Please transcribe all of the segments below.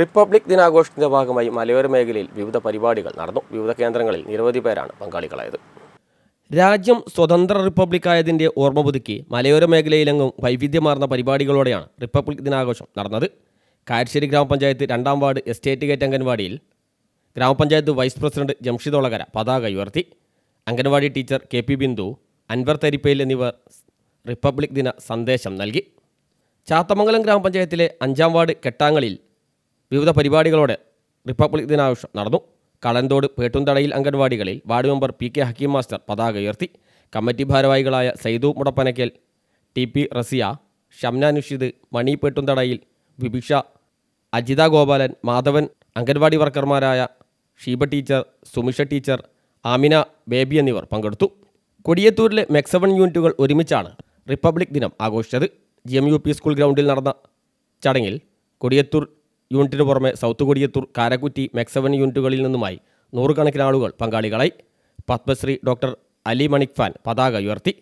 Republic ദിനാഘോഷത്തിന്റെ ഭാഗമായി മലയോര മേഖലയിൽ വിവിധ പരിപാടികൾ നടന്നു. വിവിധ കേന്ദ്രങ്ങളിൽ നിരവധി പേരാണ് പങ്കാളികളായത്. രാജ്യം സ്വതന്ത്ര റിപ്പബ്ലിക്കായതിൻ്റെ ഓർമ്മ പുതുക്കി മലയോര മേഖലയിലെങ്ങും വൈവിധ്യമാർന്ന പരിപാടികളോടെയാണ് റിപ്പബ്ലിക് ദിനാഘോഷം നടന്നത്. കാരശ്ശേരി ഗ്രാമപഞ്ചായത്ത് 2-ാം വാർഡ് എസ്റ്റേറ്റ് ഗേറ്റ് അംഗൻവാടിയിൽ ഗ്രാമപഞ്ചായത്ത് വൈസ് പ്രസിഡന്റ് ജംഷിദ് ഒളകര പതാക ഉയർത്തി. അംഗൻവാടി ടീച്ചർ KP ബിന്ദു, അൻവർ തരിപ്പയിൽ എന്നിവർ റിപ്പബ്ലിക് ദിന സന്ദേശം നൽകി. ചാത്തമംഗലം ഗ്രാമപഞ്ചായത്തിലെ 5-ാം വാർഡ് കെട്ടാങ്ങളിൽ വിവിധ പരിപാടികളോടെ റിപ്പബ്ലിക് ദിനാഘോഷം നടന്നു. കളന്തോട്, പേട്ടുംതടയിൽ അംഗൻവാടികളിൽ ward member PK Hakeem master പതാക ഉയർത്തി. കമ്മിറ്റി ഭാരവാഹികളായ സൈദു മുടപ്പനക്കൽ, TP റസിയ, ഷംന നിഷിദ്, മണി പേട്ടുംതടയിൽ, വിഭിഷ, അജിത ഗോപാലൻ, മാധവൻ, അംഗൻവാടി വർക്കർമാരായ ഷീബ ടീച്ചർ, സുമിഷ ടീച്ചർ, ആമിന ബേബി എന്നിവർ പങ്കെടുത്തു. കൊടിയത്തൂരിലെ മെക്സവൺ യൂണിറ്റുകൾ ഒരുമിച്ചാണ് റിപ്പബ്ലിക് ദിനം ആഘോഷിച്ചത്. GMUP സ്കൂൾ ഗ്രൗണ്ടിൽ നടന്ന ചടങ്ങിൽ കൊടിയത്തൂർ യൂണിറ്റിന് പുറമെ സൗത്ത് കൊടിയത്തൂർ, കാരക്കുറ്റി, മെക്സവൻ യൂണിറ്റുകളിൽ നിന്നുമായി നൂറുകണക്കിന് ആളുകൾ പങ്കാളികളായി. പത്മശ്രീ ഡോക്ടർ അലി മണിക്ഫാൻ പതാക ഉയർത്തി.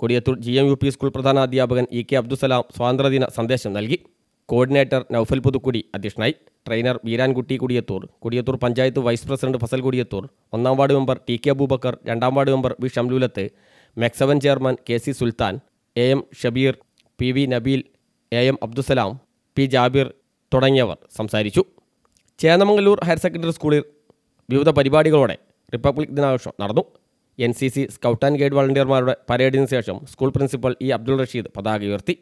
കൊടിയത്തൂർ GMUP സ്കൂൾ പ്രധാനാധ്യാപകൻ EK അബ്ദുസലാം സ്വാതന്ത്ര്യദിന സന്ദേശം നൽകി. കോർഡിനേറ്റർ നൗഫൽ പുതുക്കുടി അധ്യക്ഷനായി. Trainer Veerankutty Kodiyathur, Kodiyathur panchayat vice president Fasal Kodiyathur, 1-ാം വാർഡ് മെമ്പർ TK അബൂബക്കർ, 2-ാം ward member V Shamlulath, MEC seven chairman KC Sultan, AM Shabeer, PV Nabeel, AM Abdussalam, P Jabir തുടങ്ങിയവർ സംസാരിച്ചു. ചേന്നമംഗലൂർ ഹയർ സെക്കൻഡറി സ്കൂളിൽ വിവിധ പരിപാടികളോടെ റിപ്പബ്ലിക് ദിനാഘോഷം നടന്നു. NCC സ്കൗട്ട് ആൻഡ് ഗൈഡ് വളണ്ടിയർമാരുടെ പരേഡിന് ശേഷം school principal E Abdul Rasheed പതാക ഉയർത്തി.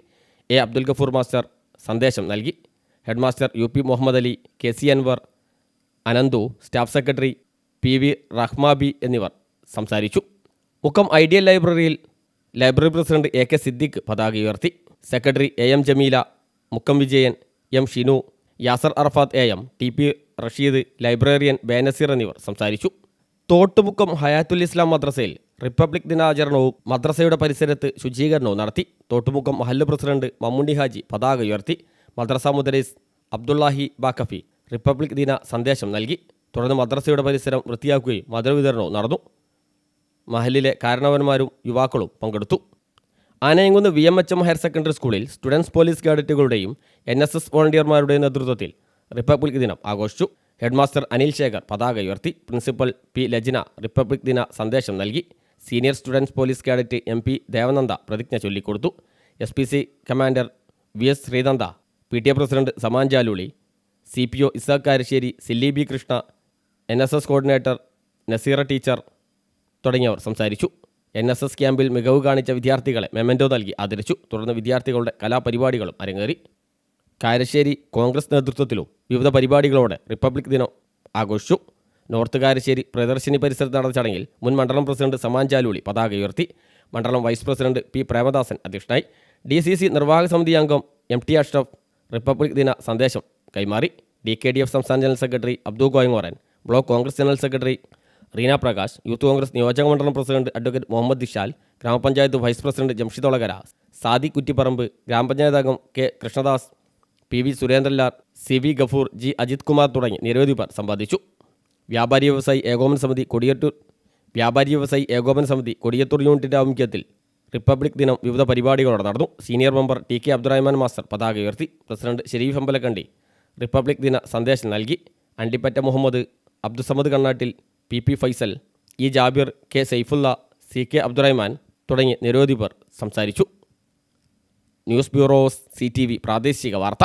A അബ്ദുൽ ഗഫൂർ മാസ്റ്റർ സന്ദേശം നൽകി. Head master UP Muhammad Ali, KC Anwar, Ananthu, staff secretary PV Rahmabi എന്നിവർ സംസാരിച്ചു. മുക്കം ഐഡിയൽ ലൈബ്രറിയിൽ ലൈബ്രറി പ്രസിഡന്റ് AK സിദ്ദിഖ് പതാക ഉയർത്തി. Secretary AM Jameela, Mukkam Vijayan, M Shinu, Yasar Arafat AM, TP Rasheed, librarian Benazir എന്നിവർ സംസാരിച്ചു. തോട്ടുമുക്കം ഹയാത്തുൽ ഇസ്ലാം മദ്രസയിൽ റിപ്പബ്ലിക് ദിനാചരണവും മദ്രസയുടെ പരിസരത്ത് ശുചീകരണവും നടത്തി. തോട്ടുമുക്കം മഹല്ല് പ്രസിഡന്റ് മമ്മുണ്ടി ഹാജി പതാക ഉയർത്തി. മദ്രസ മുദരീസ് അബ്ദുല്ലാഹി ബാക്കഫി റിപ്പബ്ലിക് ദിന സന്ദേശം നൽകി. തുടർന്ന് മദ്രസയുടെ പരിസരം വൃത്തിയാക്കുകയും മധുരവിതരണവും നടന്നു. മഹല്ലിലെ കാരണവന്മാരും യുവാക്കളും പങ്കെടുത്തു. ആനയങ്കുന്ന് VMHM ഹയർ സെക്കൻഡറി സ്കൂളിൽ സ്റ്റുഡൻസ് പോലീസ് കേഡറ്റുകളുടെയും NSS വോളണ്ടിയർമാരുടെയും നേതൃത്വത്തിൽ റിപ്പബ്ലിക് ദിനം ആഘോഷിച്ചു. ഹെഡ്മാസ്റ്റർ അനിൽ ശേഖർ പതാക ഉയർത്തി. പ്രിൻസിപ്പൽ P ലജ്ന റിപ്പബ്ലിക് ദിന സന്ദേശം നൽകി. Senior students police cadet MP Devananda പ്രതിജ്ഞ ചൊല്ലിക്കൊടുത്തു. SPC commander VS Sreenanda, PTA president Saman Jaluli, CPO Isaq Karassery, Silly B Krishna, NSS coordinator Naseera teacher തുടങ്ങിയവർ സംസാരിച്ചു. NSS ക്യാമ്പിൽ മികവ് കാണിച്ച വിദ്യാർത്ഥികളെ മെമൻറ്റോ നൽകി ആദരിച്ചു. തുടർന്ന് വിദ്യാർത്ഥികളുടെ കലാപരിപാടികളും അരങ്ങേറി. കാരശ്ശേരി കോൺഗ്രസ് നേതൃത്വത്തിലും വിവിധ പരിപാടികളോടെ റിപ്പബ്ലിക് ദിനം ആഘോഷിച്ചു. നോർത്ത് കാരശ്ശേരി പ്രദർശിനി പരിസരത്ത് നടന്ന ചടങ്ങിൽ മുൻ മണ്ഡലം പ്രസിഡന്റ് സമാൻ ജാലൂളി പതാക ഉയർത്തി. മണ്ഡലം വൈസ് പ്രസിഡന്റ് P പ്രേമദാസൻ അധ്യക്ഷനായി. DCC നിർവാഹക സമിതി അംഗം MT അഷ്റഫ് റിപ്പബ്ലിക് ദിന സന്ദേശം കൈമാറി. DKDF സംസ്ഥാന general secretary Abdu Goyangoran, block Congress general secretary Reena Prakash, youth Congress നിയോജക മണ്ഡലം president advocate Muhammad Dishal, grama panchayat vice president Jamshid Olakara, Sadi Kuttiparamba, grama panchayat അംഗം K Krishnadas, PV സുരേന്ദ്രൻലാൽ, CV Gafoor, G Ajith Kumar തുടങ്ങി നിരവധി പേർ സംബന്ധിച്ചു. വ്യാപാരി വ്യവസായി ഏകോപന സമിതി കൊടിയത്തൂർ യൂണിറ്റിൻ്റെ ആഭിമുഖ്യത്തിൽ റിപ്പബ്ലിക് ദിനം വിവിധ പരിപാടികളോടെ നടന്നു. Senior member TK Abdurahman master പതാക ഉയർത്തി. പ്രസിഡന്റ് ഷെരീഫ് അമ്പലക്കണ്ടി റിപ്പബ്ലിക് ദിന സന്ദേശം നൽകി. അണ്ടിപ്പറ്റ Muhammad, Abdussamad Kannattil, PP Faisal, E Jabir, K Saifullah, CK Abdurahman തുടങ്ങി നിരവധി പേർ സംസാരിച്ചു. ന്യൂസ് ബ്യൂറോ CTV പ്രാദേശിക വാർത്ത.